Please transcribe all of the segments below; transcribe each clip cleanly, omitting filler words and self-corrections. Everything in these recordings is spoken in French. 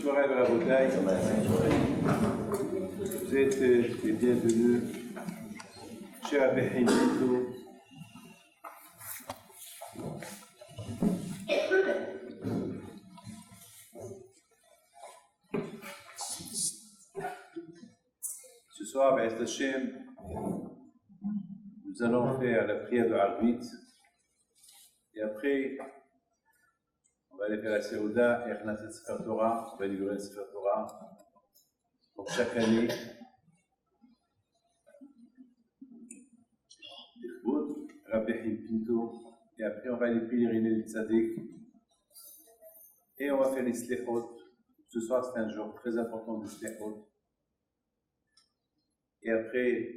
soirée à la bouteille. Vous êtes les bienvenus. Cher Abbé Hindito. Ce soir, B'ez Hashem, nous allons faire la prière de Arvit. Et après, on va aller faire la Seouda et Ernat Sefer Torah. On va livrer le Sefer Torah. Donc chaque année, Rabbi Pinto, et après on va aller pèleriner le Tzaddik. Et on va faire les Slechot. Ce soir, c'est un jour très important de Slechot. Et après,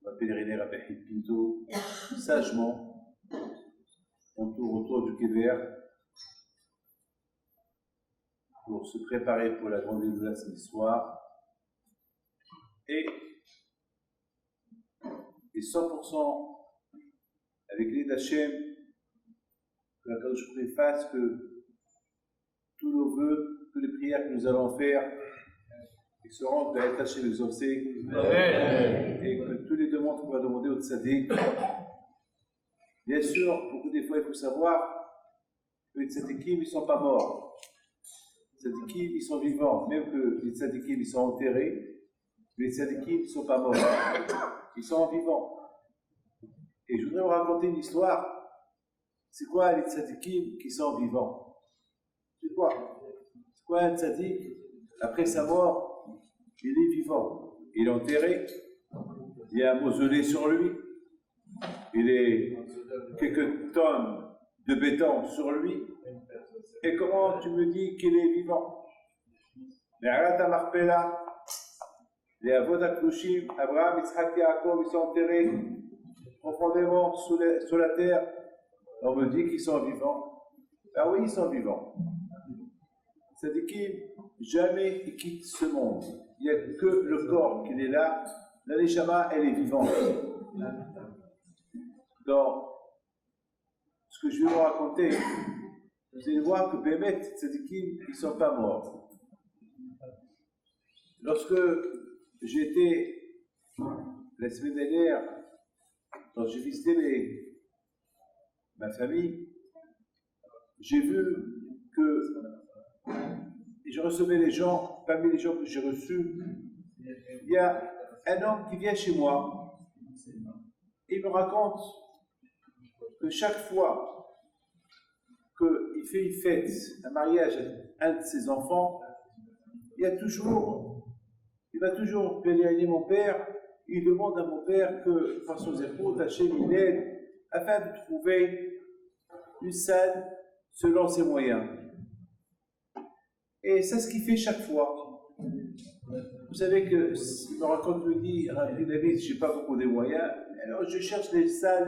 on va pèleriner Rabbi Pinto sagement. On tourne autour du Kéver pour se préparer pour la grande Eloula ce soir. Et 100% avec l'aide d'Hachem, que la Kadosh Baruch Hu fasse que tous nos vœux, toutes les prières que nous allons faire, ils seront attachés les obsèques, et que tous les demandes qu'on va demander au Tzaddik. Bien sûr, beaucoup des fois, il faut savoir que les Tzaddikim, ils ne sont pas morts. Les Tzaddikim, ils sont vivants. Même que les Tzaddikim, ils sont enterrés, les Tzaddikim ne sont pas morts. Ils sont vivants. Et je voudrais vous raconter une histoire. C'est quoi les Tzaddikim qui sont vivants? C'est quoi? C'est quoi un Tzaddik? Après sa mort, il est vivant. Il est enterré. Il y a un mausolée sur lui. Il est quelques tonnes de béton sur lui. Et comment tu me dis qu'il est vivant? Les Arata Marpella, les Avod Aklushim, Abraham, Yitzhak, Yaakov, ils sont enterrés profondément sous la terre. On me dit qu'ils sont vivants. Ah oui, ils sont vivants. C'est-à-dire qu'ils jamais ils quittent ce monde. Il n'y a que le corps qui est là. La Neshama, elle est vivante. Donc, ce que je vais vous raconter, vous allez voir que Bémet, c'est-à-dire qu'ils ne sont pas morts. Lorsque j'étais la semaine dernière, quand j'ai visité ma famille, j'ai vu que je recevais les gens, parmi les gens que j'ai reçus, il y a un homme qui vient chez moi et il me raconte que chaque fois qu'il fait une fête, un mariage à un de ses enfants, il va toujours pèleriner mon père. Il demande à mon père que, par son époux, Hachem il aide afin de trouver une salle selon ses moyens. Et c'est ce qu'il fait chaque fois. Vous savez que, il me raconte, me dit, Rabbi David, je n'ai pas beaucoup de moyens, alors je cherche les salles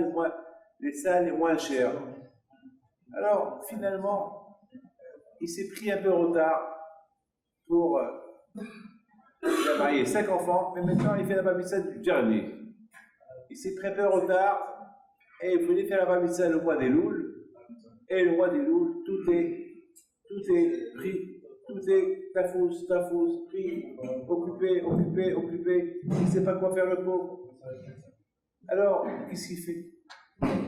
les moins chères. Alors, finalement, il s'est pris un peu en retard pour... il a marié 5 enfants, mais maintenant il fait la bar mitzvah du dernier. Il s'est très peu en retard et il voulait faire la bar mitzvah le mois des Louls. Et le mois des Louls, tout est pris, tout est tafous, pris, occupé. Il ne sait pas quoi faire le pauvre. Alors, qu'est-ce qu'il fait?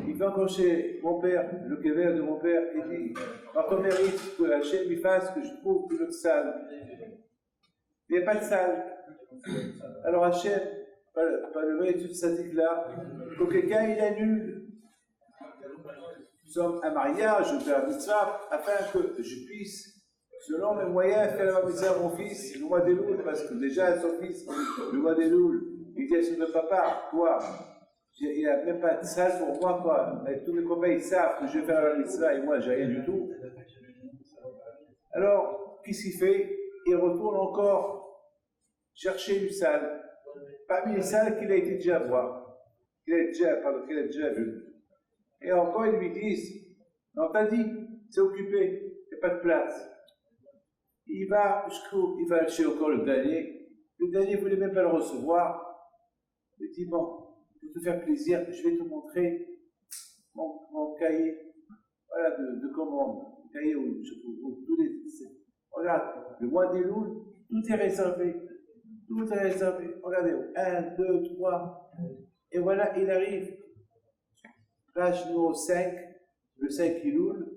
Il va encore chez mon père, le kéver de mon père, et dit par ton mérite que Hachem il fasse que je trouve une autre salle. Il n'y a pas de salle. Alors Hachem, par le mérite de cette là, que quelqu'un il annule. Nous sommes un mariage, je fais la mitzvah, afin que je puisse, selon mes moyens, faire la mitzvah à mon fils, le mois des Louls, parce que déjà son fils, le mois des Louls, il dit à son papa, toi, il n'y a même pas de salle pour moi, quoi. Et tous mes copains, ils savent que je vais faire la mitzvah et moi, j'ai rien du tout. Alors, qu'est-ce qu'il fait? Il retourne encore chercher une salle, parmi les salles qu'il a été déjà voir, qu'il a déjà vu. Et encore, ils lui disent, non, t'as dit, c'est occupé, il n'y a pas de place. Il va chez encore le dernier ne voulait même pas le recevoir. Il dit, bon, pour te faire plaisir, je vais te montrer mon cahier, voilà, de commande, le cahier où tous les Regarde, le mois d'Elul, tout est réservé. Tout est réservé. Regardez, 1, 2, 3. Et voilà, il arrive. Page numéro 5, le 5 Elul.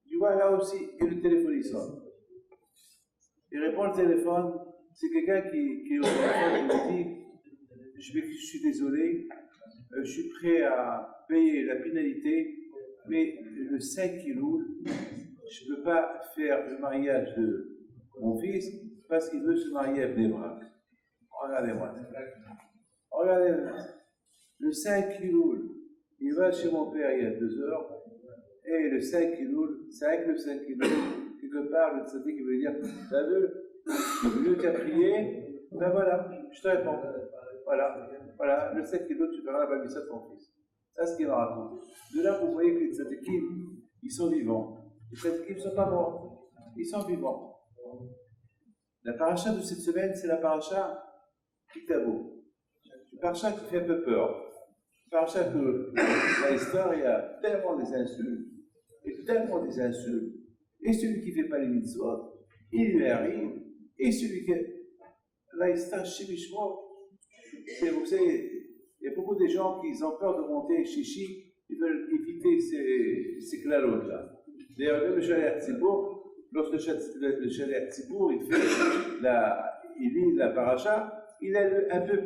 Tu vois là aussi, et le téléphone il sonne. Il répond au téléphone. C'est quelqu'un qui est au téléphone qui me dit je suis désolé, je suis prêt à payer la pénalité, mais le 5 Elul, je ne peux pas faire le mariage de mon fils parce qu'il veut se marier à Bnei-Brak. Regardez-moi. Regardez-moi. Le 5 Elul, il va chez mon père il y a 2 heures, et le 5 Elul, c'est avec le 5 Elul, quelque part, le tzaddik veut dire, t'as vu, Dieu t'a prié, ben voilà, je te réponds. Voilà, le 5 Elul, tu feras la babissa de ton fils. C'est ce qu'il m'a raconté. De là, vous voyez que les tzaddikim, ils sont vivants. Les tzaddikim ne sont pas morts, ils sont vivants. La paracha de cette semaine, c'est la paracha Kitavo. Une paracha qui fait un peu peur. Une paracha que, dans l'histoire, il y a tellement des insultes, et celui qui ne fait pas les mitzvot, il y arrive, et celui qui. Là, il se chez Mishmot. Vous savez, il y a beaucoup de gens qui ont peur de monter chichi, ils veulent éviter ces clalotes-là. D'ailleurs, même le Shaliach Tzibour, lorsque le Shaliach Tzibour, il lit la paracha, il est un peu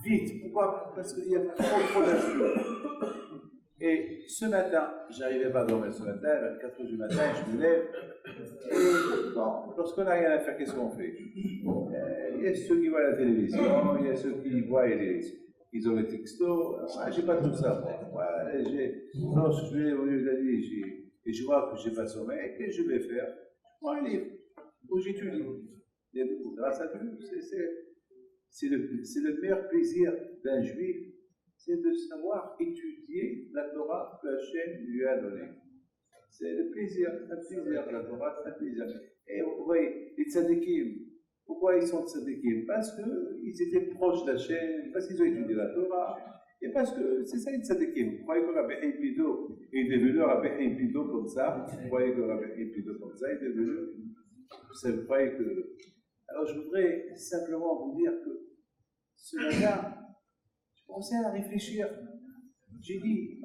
vite. Pourquoi? Parce qu'il y a trop d'influence. Et ce matin, j'arrivais pas à dormir ce matin, à 4h du matin, je me lève. Et bon, lorsqu'on n'a rien à faire, qu'est-ce qu'on fait? Il y a ceux qui voient la télévision, il y a ceux qui voient ils ont les textos. Moi, j'ai pas tout ça. Lorsque je vais au lieu de la nuit, et je vois que j'ai pas sommeil, qu'est-ce que je vais faire? Moi, un livre, où j'étudie. Grâce à Dieu, c'est le meilleur plaisir d'un juif, c'est de savoir étudier la Torah que Hachem lui a donnée. C'est le plaisir, la Torah, c'est un plaisir. Et vous voyez, les tzadikim, pourquoi ils sont tzadikim? Parce qu'ils étaient proches d'Hachem, parce qu'ils ont étudié la Torah, et parce que c'est ça les tzadikim. Vous croyez que Rabbi Chaim Pido est devenu Rabbi Chaim Pido comme ça? Vous croyez que Rabbi Chaim Pido comme ça est devenu? Vous croyez que. Alors je voudrais simplement vous dire que ce matin, je commençais à réfléchir. J'ai dit,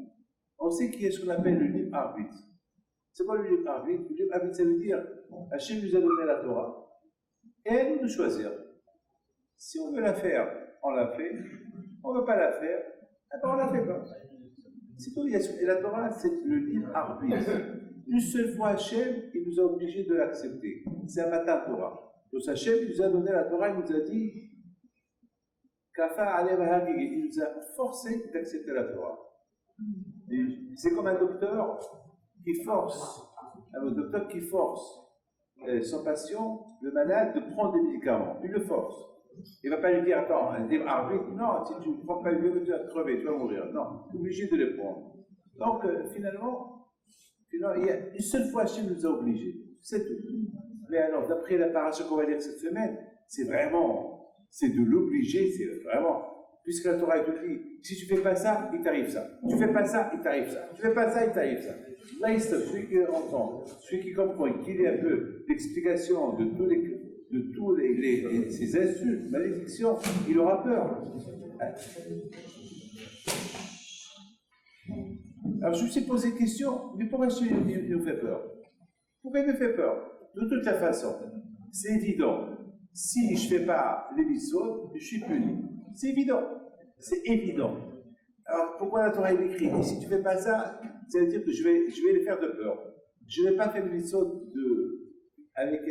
on sait qu'il y a ce qu'on appelle le libre arbitre. C'est quoi le libre arbitre? Le libre arbitre, ça veut dire, Hachem nous a donné la Torah, et à nous de choisir. Si on veut la faire, on la fait. On ne veut pas la faire, on ne la fait pas. C'est tout. Et la Torah, c'est le libre arbitre. Une seule fois, Hachem, il nous a obligés de l'accepter. C'est un matin Torah. Donc Hachem, il nous a donné la Torah, il nous a dit, il nous a forcé d'accepter la Torah. C'est comme un docteur qui force son patient, le malade, de prendre des médicaments. Il le force. Il ne va pas lui dire, attends, un libre arbitre, non, si tu ne prends pas le médicament, tu vas crever, tu vas mourir. Non, tu es obligé de le prendre. Donc, finalement, il y a une seule fois, Hachem nous a obligés. C'est tout. Mais alors, d'après la paracha qu'on va lire cette semaine, c'est de l'obliger, c'est vraiment. Puisque la Torah te dit, si tu ne fais pas ça, il t'arrive ça. Tu ne fais pas ça, il t'arrive ça. Tu ne fais pas ça, il t'arrive ça. Là, il stop. Celui qui entend, celui qui comprend, qu'il ait un peu l'explication de tous ces insultes, malédictions, il aura peur. Alors, je me suis posé une question, mais pourquoi il nous fait peur? Pourquoi il me fait peur? De toute la façon, c'est évident. Si je ne fais pas les mitzvot, je suis puni. C'est évident. C'est évident. Alors, pourquoi la Torah est écrite? Et si tu ne fais pas ça, ça veut dire que je vais les faire de peur. Je ne vais pas faire les mitzvot avec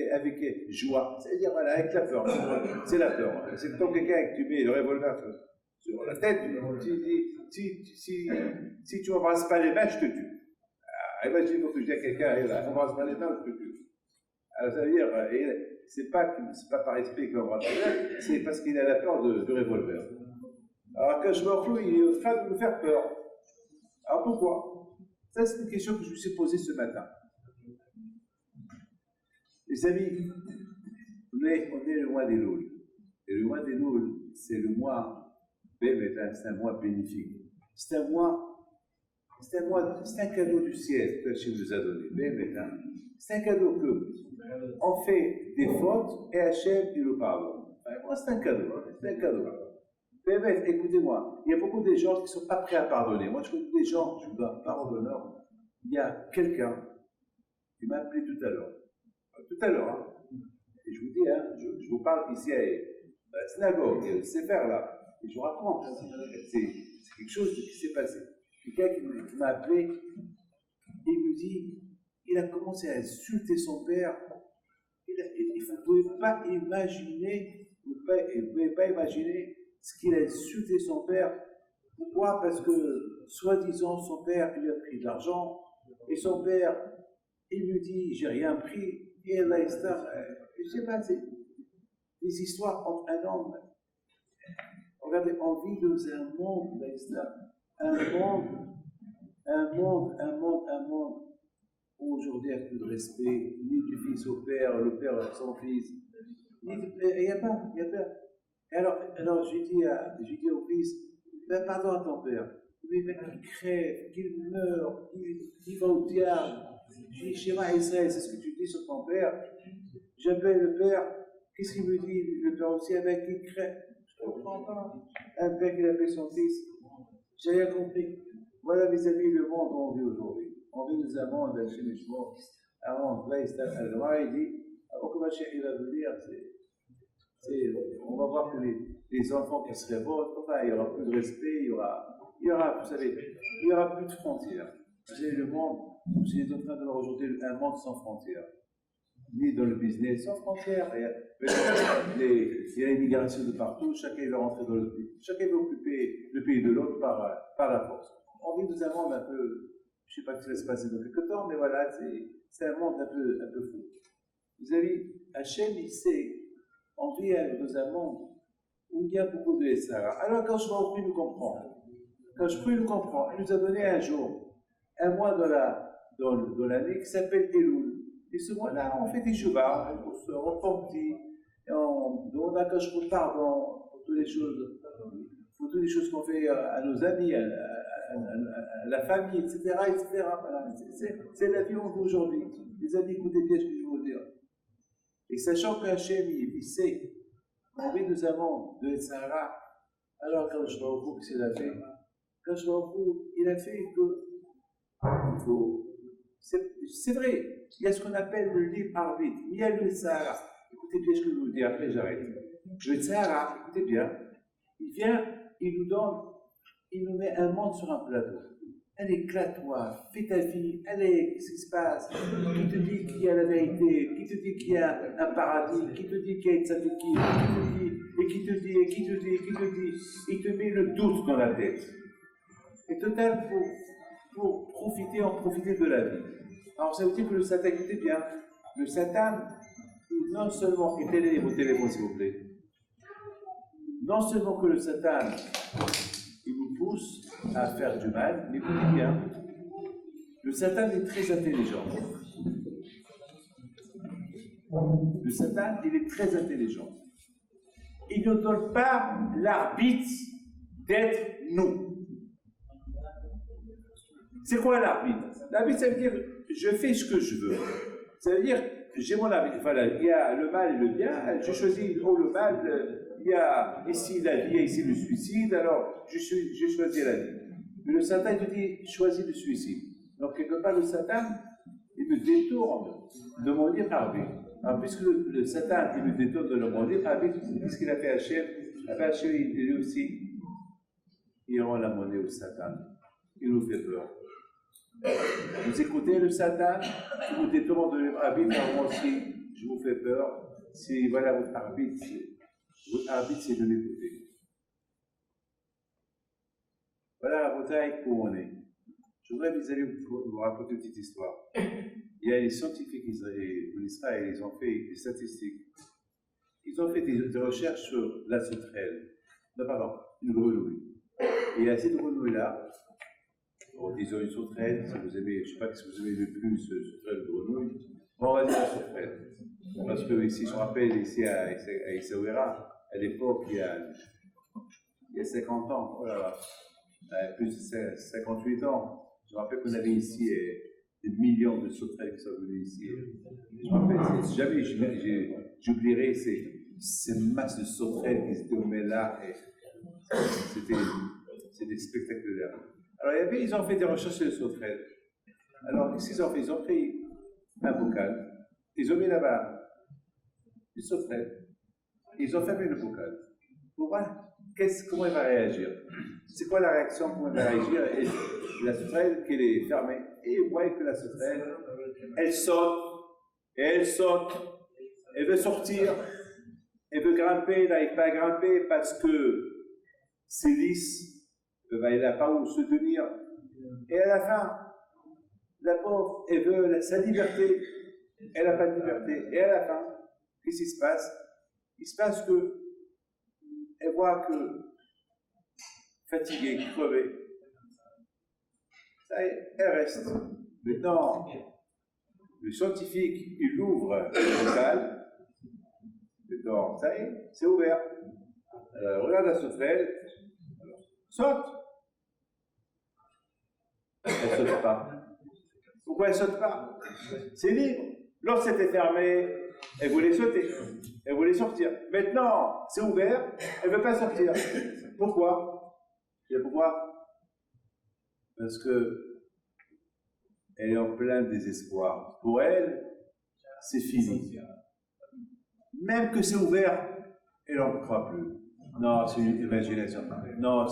joie. C'est-à-dire, voilà, avec la peur. C'est la peur. C'est comme quelqu'un que tu mets le revolver sur la tête, tu dis, si tu n'embrasses pas les mains, je te tue. Imagine quand tu dis à quelqu'un, n'embrasse pas les mains, je te tue. Alors, ça veut dire, c'est pas par respect qu'il embrasse les mains, c'est parce qu'il a la peur du revolver. Alors, quand je me retrouve, il est en train de me faire peur. Alors, pourquoi? Ça, c'est une question que je me suis posée ce matin. Les amis, on est le mois d'Elul. Et le mois d'Elul, c'est le mois, c'est un mois bénéfique. C'est un cadeau du ciel que Hachem nous a donné. C'est un cadeau que On fait des fautes et Hachem, il nous pardonne. Moi, c'est un cadeau. C'est un cadeau. Mais bref, écoutez-moi, il y a beaucoup de gens qui ne sont pas prêts à pardonner. Moi, je connais des gens, je vous donne parole d'honneur. Il y a quelqu'un qui m'a appelé tout à l'heure. Hein. Et je vous dis, hein, je vous parle ici à la synagogue, il y a le Sefer là. Et je vous raconte, c'est quelque chose qui s'est passé. Quelqu'un qui m'a appelé, il me dit, il a commencé à insulter son père. Vous ne pouvez pas imaginer, ce qu'il a insulté son père. Pourquoi? Parce que, soi-disant, son père lui a pris de l'argent, et son père, il lui dit, j'ai rien pris, et là, je sais pas, c'est des histoires entre un homme. Regardez, on vit dans un monde, un monde où aujourd'hui il n'y a plus de respect, ni du fils au père, le père à son fils. Il n'y a pas. Alors j'ai dit au fils, ben, pardon à ton père. Mais qu'il crève, qu'il meurt, qu'il va au diable. J'ai dit, Shema Israël, c'est ce que tu dis sur ton père. J'appelle le père, qu'est-ce qu'il me dit? Le père aussi, avec qu'il crève. Je ne comprends pas. Un père qui appelle son fils. J'ai rien compris. Voilà, mes amis, le monde où on vit aujourd'hui. On vit dans un monde d'Hachem-Ishmo, un monde là, il dit, avant que Mashiach va venir, on va voir que les enfants qui se révoltent, enfin, il n'y aura plus de respect, il y aura, vous savez, il n'y aura plus de frontières. Vous savez, le monde, vous êtes en train de voir aujourd'hui un monde sans frontières. Ni dans le business, sans frontières. Il y a l'immigration de partout, chacun veut rentrer dans le pays. Chacun veut occuper le pays de l'autre par la force. On vit dans un monde un peu, je ne sais pas ce qui va se passer dans quelques temps, mais voilà, c'est un monde un peu fou. Vous avez, Hachem, il sait, on vit dans un monde où il y a beaucoup de Sarah. Alors quand je vois nous comprend, il nous a donné un jour, un mois dans l'année qui s'appelle Elul. Et ce mois-là, on fait des chevaux, on se repentit, et on demande à Kachou pardon pour toutes les choses qu'on fait à nos amis, à la famille, etc. Voilà. C'est la vie aujourd'hui. Les amis, écoutez bien ce que je veux vous dire. Et sachant qu'Hachem, il sait, on vit dans un monde de Sahara, alors quand je vois vous, qu'est-ce qu'il a fait? Quand je vois vous, il a fait que c'est vrai, il y a ce qu'on appelle le libre arbitre, il y a le Sahara. Écoutez bien ce que je vous dis, après j'arrête. Le Sahara, écoutez bien, il vient, il nous met un monde sur un plateau. Allez, éclate-toi, fais ta vie, allez, qu'est-ce qui se passe? Qui te dit qu'il y a la vérité? Qui te dit qu'il y a un paradis? Qui te dit qu'il y a une tzadiki? Qui te dit? Il te met le doute dans la tête. Et total, pour profiter de la vie. Alors ça veut dire que le Satan, écoutez bien, le Satan, non seulement, éteignez vos téléphones s'il vous plaît, non seulement que le Satan, il vous pousse à faire du mal, mais écoutez bien, le Satan est très intelligent. Le Satan, il est très intelligent. Il ne donne pas l'arbitre d'être nous. C'est quoi l'arbitre? L'arbitre, ça veut dire je fais ce que je veux. Ça veut dire j'ai mon arbitre. Voilà, il y a le mal et le bien. Je choisis le mal. Il y a ici la vie et ici le suicide. Alors j'ai choisi la vie. Mais le Satan, il te dit choisis le suicide. Donc quelque part, le Satan, il me détourne de mon libre arbitre. Alors puisque le Satan, il me détourne de mon libre arbitre, qu'est-ce qu'il a fait à Hachem? Hachem, lui aussi, il rend la monnaie au Satan. Il nous fait peur. Vous écoutez le Satan, qui vous détourne de votre arbitre, moi aussi, je vous fais peur. Si voilà votre arbitre, c'est de l'écouter. Voilà la bataille où on est. Je voudrais vous raconter une petite histoire. Il y a les scientifiques en Israël, ils ont fait des statistiques. Ils ont fait des recherches sur la sauterelle. Non, pardon, une grenouille. Et il y a cette grenouille-là. Disons une sauterelle, si vous aimez, je ne sais pas si vous aimez le plus sauterelle de grenouille. Bon, on va dire la sauterelle. Parce que ici, je me rappelle, ici à Essaouira, à l'époque, il y a 50 ans, oh là là, plus de 58 ans, je me rappelle qu'on avait ici des millions de sauterelles qui sont venus ici. Je me rappelle, jamais j'oublierai ces masses de sauterelles qui se tenaient là. C'était spectaculaire. Alors, ils ont fait des recherches sur les sauterelles. Alors, qu'est-ce qu'ils ont fait? Ils ont pris un bocal, ils ont mis là-bas une sauterelle, ils ont fermé le bocal pour voir comment elle va réagir. C'est quoi la réaction, comment elle va réagir? Et la sauterelle, qu'elle est fermée, et ils voient que la sauterelle, elle saute, et elle saute, elle veut sortir, elle veut grimper, elle n'arrive pas à grimper parce que c'est lisse, elle n'a pas où se tenir, et à la fin, la pauvre, elle veut sa liberté, elle n'a pas de liberté, et à la fin, qu'est-ce qui se passe? Il se passe que elle voit que fatiguée, crevée, ça y est, elle reste. Maintenant, le scientifique, il ouvre le bocal, maintenant, ça y est, c'est ouvert. Regarde la sauterelle, saute. Elle ne saute pas. Pourquoi elle ne saute pas? C'est libre. Lorsque c'était fermé, elle voulait sauter, elle voulait sortir. Maintenant, c'est ouvert, elle ne veut pas sortir. Pourquoi? Et pourquoi? Parce que elle est en plein désespoir. Pour elle, c'est fini. Même que c'est ouvert, elle n'en croit plus. Non, c'est une imagination. Non,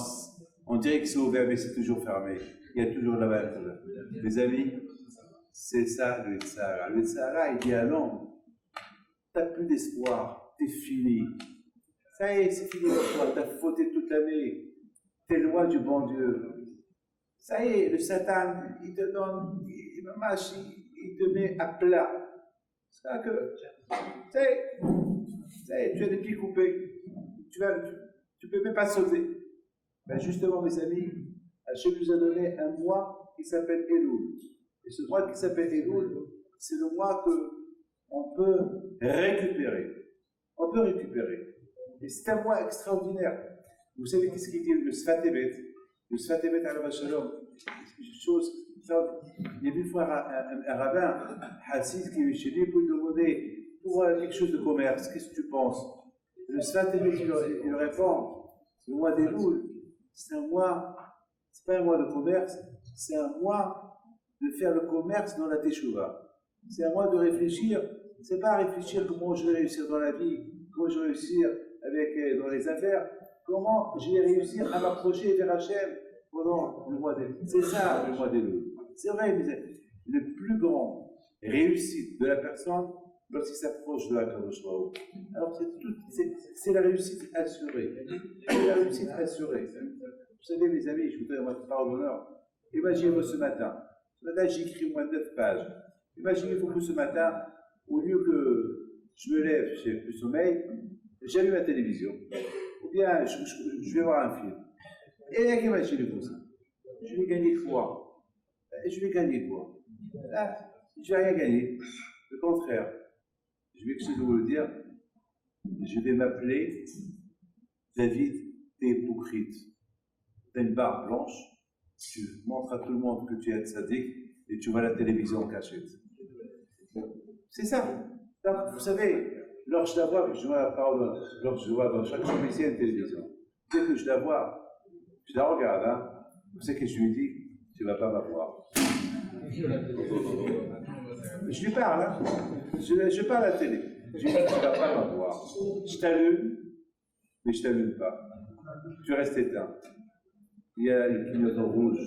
on dirait que c'est ouvert, mais c'est toujours fermé. Il y a toujours là-bas. Les amis, c'est ça le Sahara. Le Sahara, il dit à l'homme, tu n'as plus d'espoir, tu es fini. Ça y est, c'est fini pour toi, tu as fauté toute l'année. Tu es loin du bon Dieu. Ça y est, le Satan, il te donne, il me mâche, il te met à plat. C'est ça que, tu as des pieds coupés. Tu ne peux même pas sauter. Ben justement, mes amis, Hachem nous a donné un mois qui s'appelle Elul. Et ce mois qui s'appelle Elul, c'est le mois qu'on peut récupérer. On peut récupérer. Et c'est un mois extraordinaire. Vous savez qu'est-ce qu'il dit le Sfat Emet? Le Sfat Emet à la Shalom. C'est une chose. Il y a une fois un rabbin, Hassid, qui est chez lui pour lui demander pour quelque chose de commerce. Qu'est-ce que tu penses? Le Sfat Emet, il lui répond, le mois d'Elul, c'est un mois, c'est pas un mois de commerce, c'est un mois de faire le commerce dans la Teshuvah. C'est un mois de réfléchir, c'est pas réfléchir comment je vais réussir dans la vie, comment je vais réussir dans les affaires, comment je vais réussir à m'approcher vers Hachem pendant le mois d'Elul. C'est ça le mois d'Elul. C'est vrai, mais le plus grand réussite de la personne lorsqu'il s'approche de la Kadosh Baruch Hu. Alors c'est la réussite assurée. C'est la réussite assurée. Vous savez, mes amis, je voudrais avoir une parole d'honneur. Imaginez-vous ce matin. Ce matin, j'écris moins de 9 pages. Imaginez-vous que ce matin, au lieu que je me lève, j'ai plus sommeil, j'allume la télévision. Ou bien, je vais voir un film. Et imaginez-vous ça. Je vais gagner quoi? Je vais gagner quoi? Là, je ne vais rien gagner. Le contraire. Je vais que vous le dire. Je vais m'appeler David Hypocrite. Tu as une barbe blanche, tu montres à tout le monde que tu es tzaddik et tu vois la télévision en cachette. C'est ça. Donc, vous savez, lorsque je vois dans chaque chambre ici une télévision, dès que je la vois, je la regarde, hein, vous savez que je lui dis, tu ne vas pas m'avoir. Je lui parle, hein. Je parle à la télé. Je lui dis, tu ne vas pas m'avoir. Je t'allume, mais je ne t'allume pas. Tu restes éteint. Il y a le clignotant rouge.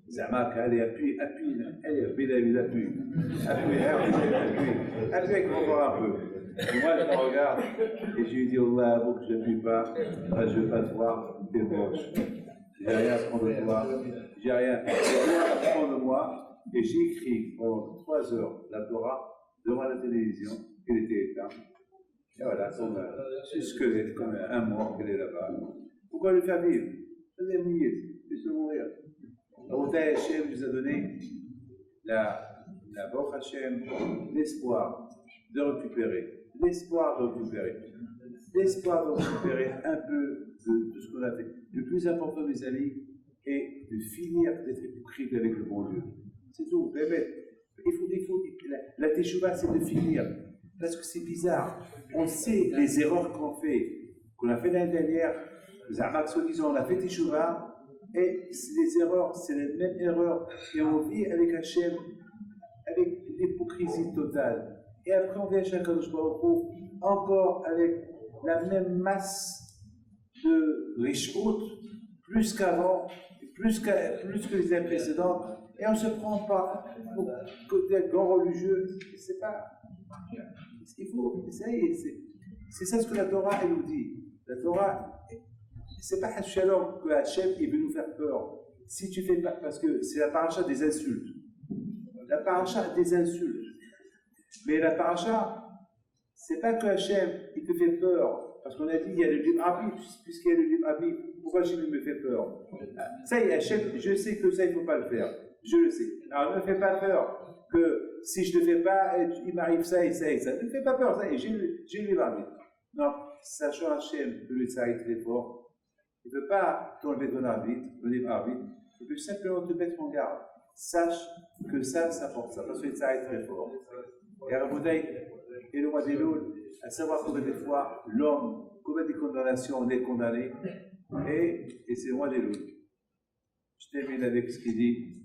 Zama, allez, appuie. Allez, appuie encore un peu. Et moi, je me regarde et je lui dis, Allah, avoue que je n'appuie pas, je ne veux pas te voir, t'es moche. J'ai rien à prendre de toi, j'ai rien à prendre de moi, et j'ai écrit pendant 3 heures la Torah devant la télévision, elle était éteinte. Et voilà, comme un squelette, comme un mort qu'elle est là-bas. Pourquoi le faire vivre? C'est mouiller, laisse-le mourir. Allah Hachem nous a donné la Baruch Hachem, l'espoir de récupérer. L'espoir de récupérer un peu de tout ce qu'on a fait. Le plus important, mes amis, est de finir d'être hypocrite avec le bon Dieu. C'est tout. la teshuva, c'est de finir. Parce que c'est bizarre. On sait les erreurs qu'on a fait l'année dernière. Les Armax disent on a fait teshuva, et les erreurs, c'est les mêmes erreurs. Et on vit avec Hachem, avec l'hypocrisie totale. Et après, on vient chez Kadosh Baruch Hu, encore avec la même masse de rishut, plus qu'avant, plus que les années précédentes. Et on ne se prend pas au côté grand religieux. C'est pas. Il faut. Ça y est, c'est ça ce que la Torah elle nous dit. La Torah, c'est pas Shalom que Hachem il veut nous faire peur. Si tu fais pas, parce que c'est la paracha des insultes. La paracha des insultes. Mais la paracha, c'est pas que Hachem il te fait peur. Parce qu'on a dit il y a le libre arbitre, puisqu'il y a le libre arbitre, pourquoi Hachem me fait peur? Ça y est, Hachem, je sais que ça il ne faut pas le faire. Je le sais. Alors ne me fais pas peur que si je ne le fais pas, il m'arrive ça et ça et ça. Ne me fais pas peur, ça y est, j'ai le libre arbitre. Non, sachant Hachem que le ça est très fort, il ne peut pas t'enlever ton arbitre, le libre arbitre, il peut simplement te mettre en garde. Sache que ça porte ça, parce que le ça est très fort. Et à Raboudai, et le roi des loups, à savoir combien de fois l'homme, combien de condamnations on est condamné, et c'est le roi des loups. Je termine avec ce qu'il dit.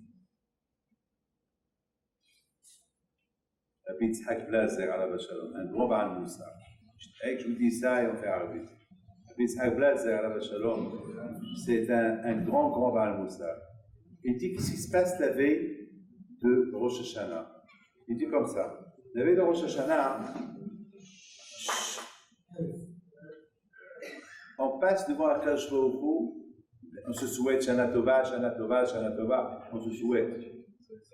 Rabbi Yitzhak Blazer, un grand Baal Moussa. Je vous dis ça et on fait arrêter. Rabbi Yitzhak Blazer, c'est un grand Baal Moussa. Il dit qu'est-ce qui se passe la veille de Rosh Hashanah. Il dit comme ça. La veille de Rosh Hashanah, on passe devant Akadosh Baruch Hu, on se souhaite Shana Tova, Shana Tova, Shana Tova, on se souhaite.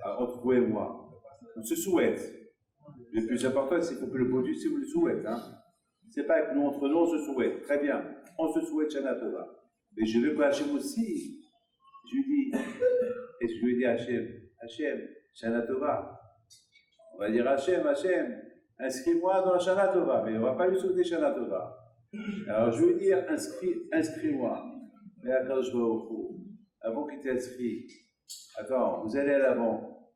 Entre vous et moi, on se souhaite. Le plus important, c'est qu'il faut que le produit, si vous le souhaitez. Hein. C'est pas que nous, entre nous, on se souhaite. Très bien, on se souhaite Shana Tova. Mais je veux que Hachem aussi, je lui dis, est-ce que je lui dis à Hachem, Shana Tova. On va dire Hachem, inscris-moi dans la Shana Tova, mais on ne va pas lui souhaiter Shana Tova. Alors je veux dire, inscris-moi. Mais Akadosh Baruch Hu, avant qu'il t'inscrit, attends, vous allez à l'avant,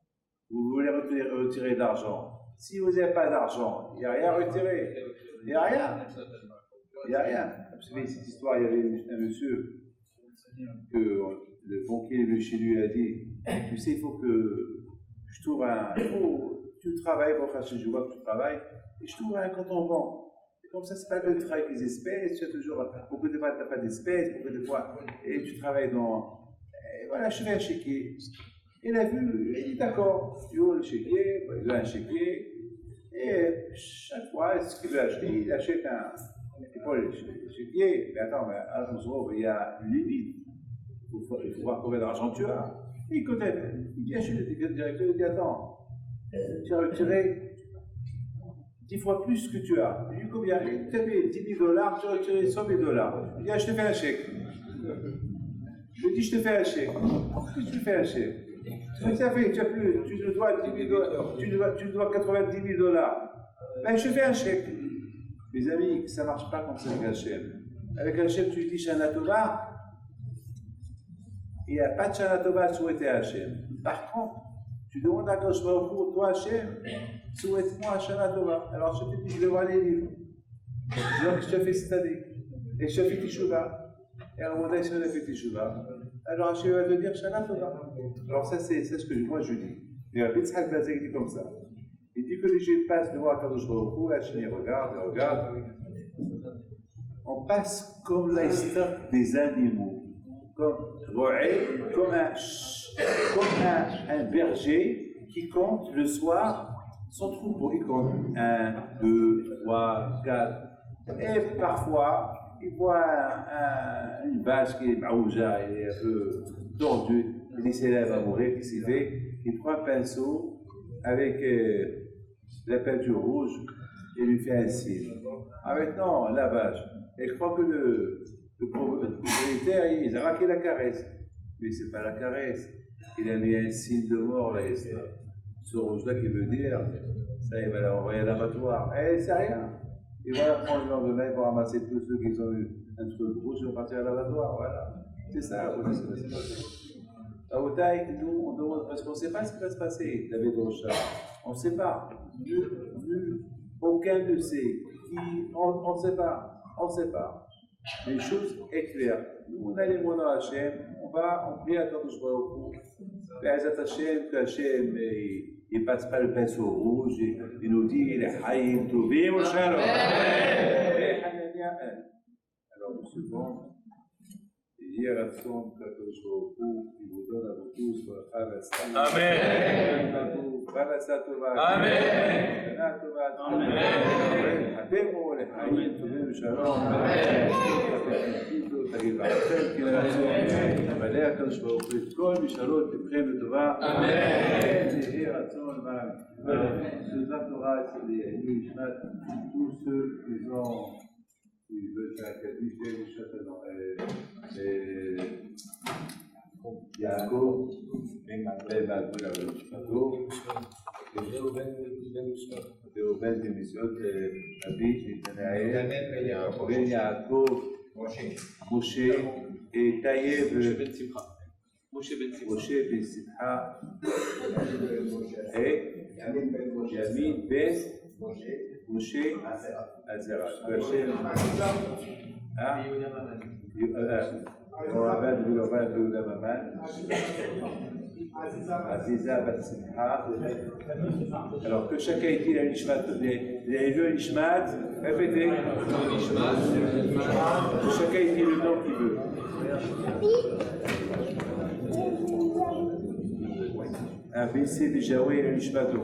vous voulez retirer de l'argent. Si vous n'avez pas d'argent, il n'y a rien à retirer. Il n'y a rien. Il n'y a rien. Vous savez, cette histoire, il y avait un monsieur que le banquier est venu chez lui et a dit, tu sais, il faut que je trouve tu travailles pour faire ce que je vois que tu travailles, et je trouve un compte en banque. Comme ça, c'est pas que tu travailles avec les espèces, tu as toujours, beaucoup de fois, tu n'as pas d'espèces, beaucoup de fois, et tu travailles dans. Et voilà, je fais un chéquier. Il a vu, il dit d'accord, tu veux le chéquier, il veut un chéquier, et chaque fois, ce qu'il veut acheter, il achète un. Et pour le chéquier, mais attends, attention, il y a une limite. Il faut voir combien d'argent tu as. Il connaît, il dit, achète le directeur, il dit, attends, tu as retiré 10 fois plus que tu as. Il dit combien? Tu as payé $10 000, tu as retiré $100 000. Il dit, ah, je te fais un chèque. Je lui dis, je te fais un chèque. Pourquoi tu te fais un chèque? Tu as fait, tu as plus, tu te dois $10 000, tu dois $90 000. Ben, je te fais un chèque. Mes amis, ça ne marche pas comme ça avec Hachem. Avec Hachem, tu lui dis Shana Tova, il n'y a pas de Shana Tova à souhaiter à Hachem. Par contre, tu demandes à Kadosh Baruch Hu, toi Hachem, souhaite-moi Shana Tova. Alors je te dis, je vais voir les livres. Donc je te fais cette année. Et je te fais Teshuvah. Et à un moment donné, si on a fait Teshuvah, alors Hachem va te dire Shana Tova. Alors ça, c'est ce que moi je dis. Et Rabbi Yitzhak Blazer dit comme ça. Il dit que les Juifs passent devant Kadosh Baruch Hu, Hachem regarde. On passe comme l'histoire des animaux. Comme un berger qui compte le soir son troupeau. Il compte 1, 2, 3, 4. Et parfois, il voit une vache qui est maouja, elle est un peu tordue. Il dit, c'est là, elle va mourir, qu'est-ce qu'il fait? Il prend un pinceau avec la peinture rouge et lui fait un signe. Ah maintenant, la vache, elle croit que le propriétaire, il a raqué la caresse. Mais c'est pas la caresse. Il a mis un signe de mort là, ce rouge-là qui veut dire, ça, il va l'envoyer à l'abattoir. Eh, c'est rien. Il va la prendre le lendemain, il va ramasser tous ceux qui ont eu un truc rouge, ils vont partir à l'abattoir. Voilà. C'est ça, Au taille, nous, on demande, parce qu'on ne sait pas ce qui va se passer, David Rocha. On ne sait pas. Aucun ne sait. On ne sait pas. On ne sait pas. Mais une chose est claire. Nous, on a les mots dans Hachem, on prie à Kadosh Baruch Hu. Be'ezat Hachem, que Hachem, il ne passe pas le pinceau rouge, il nous dit, il est Hayim Tovim, au Shalom. Alors, une seconde. Hier, à son Kadosh Baruch Hu, il vous donne à vous tous Amen. Parasa Tova. Amen. Amen. Atemo לחיים טובים ושלום. תגיד בעצם, כי לרצון, מלא הקדוש ברוך הוא את כל משאלות לבכם לטובה. אמן. יהי רצון בסעודת תורה אצל יהי משנת tous ceux qui veulent faire un cadeau, יעקב, בן מהגבול ראובן במשעות אבי, בן יעקב, משה, טייב, משה בן שמחה, ימין בן משה עזרא. Rabban Yehuda Maman, Aziza Bat Simcha. Alors que chacun dit la Nishmat, vous avez vu la Nishmat, répétez. Que chacun dit le nom qu'il veut. ABC Bijaoui la Nishmato.